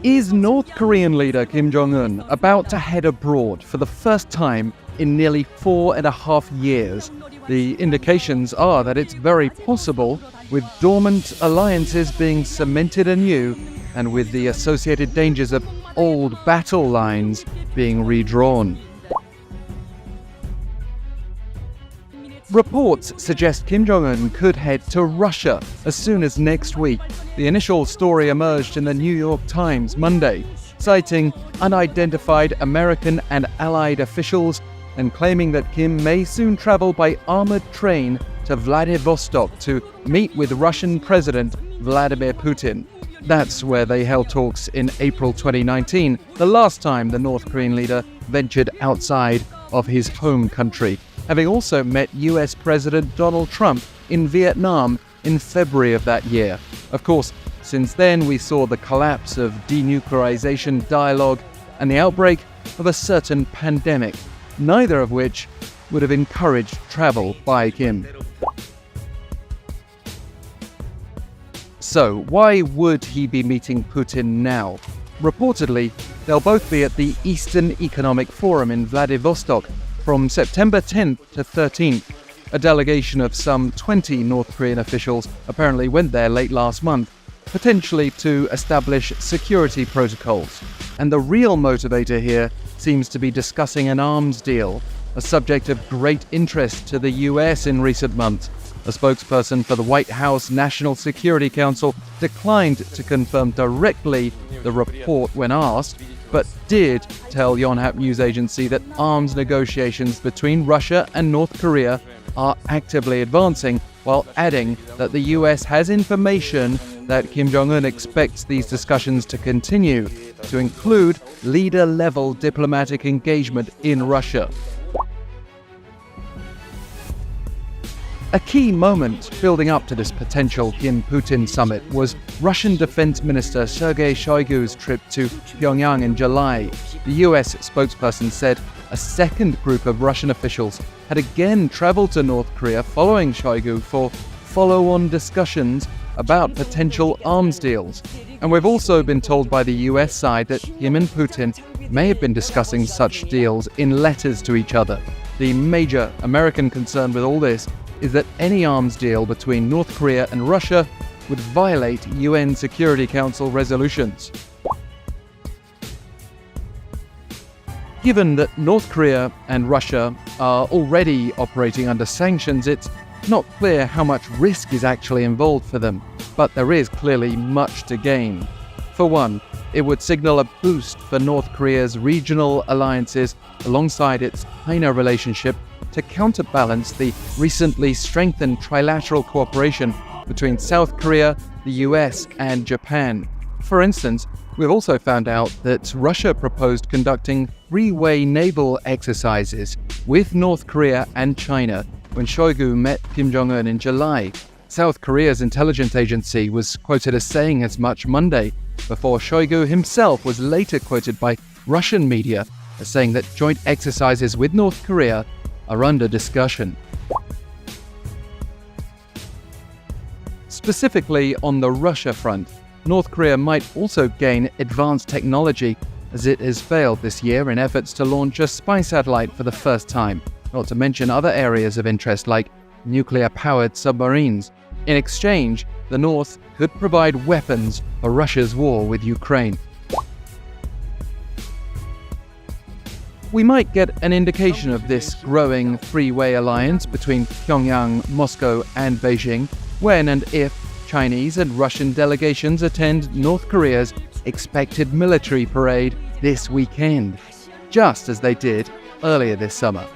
Is North Korean leader Kim Jong-un about to head abroad for the first time in nearly 4.5 years? The indications are that it's very possible, with dormant alliances being cemented anew and with the associated dangers of old battle lines being redrawn. Reports suggest Kim Jong-un could head to Russia as soon as next week. The initial story emerged in the New York Times Monday, citing unidentified American and Allied officials and claiming that Kim may soon travel by armored train to Vladivostok to meet with Russian President Vladimir Putin. That's where they held talks in April 2019, the last time the North Korean leader ventured outside of his home country, having also met US President Donald Trump in Vietnam in February of that year. Of course, since then we saw the collapse of denuclearization dialogue and the outbreak of a certain pandemic, neither of which would have encouraged travel by Kim. So, why would he be meeting Putin now? Reportedly, they'll both be at the Eastern Economic Forum in Vladivostok from September 10th to 13th. A delegation of some 20 North Korean officials apparently went there late last month, potentially to establish security protocols. And the real motivator here seems to be discussing an arms deal, a subject of great interest to the US in recent months. A spokesperson for the White House National Security Council declined to confirm directly the report when asked, but did tell Yonhap news agency that arms negotiations between Russia and North Korea are actively advancing, while adding that the US has information that Kim Jong-un expects these discussions to continue, to include leader-level diplomatic engagement in Russia. A key moment building up to this potential Kim-Putin summit was Russian Defense Minister Sergei Shoigu's trip to Pyongyang in July. The US spokesperson said a second group of Russian officials had again traveled to North Korea following Shoigu for follow-on discussions about potential arms deals. And we've also been told by the US side that Kim and Putin may have been discussing such deals in letters to each other. The major American concern with all this is that any arms deal between North Korea and Russia would violate UN Security Council resolutions. Given that North Korea and Russia are already operating under sanctions, it's not clear how much risk is actually involved for them, but there is clearly much to gain. For one, it would signal a boost for North Korea's regional alliances alongside its China relationship to counterbalance the recently strengthened trilateral cooperation between South Korea, the US, and Japan. For instance, we've also found out that Russia proposed conducting three-way naval exercises with North Korea and China when Shoigu met Kim Jong-un in July. South Korea's intelligence agency was quoted as saying as much Monday, before Shoigu himself was later quoted by Russian media as saying that joint exercises with North Korea are under discussion. Specifically on the Russia front, North Korea might also gain advanced technology, as it has failed this year in efforts to launch a spy satellite for the first time, not to mention other areas of interest like nuclear-powered submarines. In exchange, the North could provide weapons for Russia's war with Ukraine. We might get an indication of this growing three-way alliance between Pyongyang, Moscow, and Beijing when and if Chinese and Russian delegations attend North Korea's expected military parade this weekend, just as they did earlier this summer.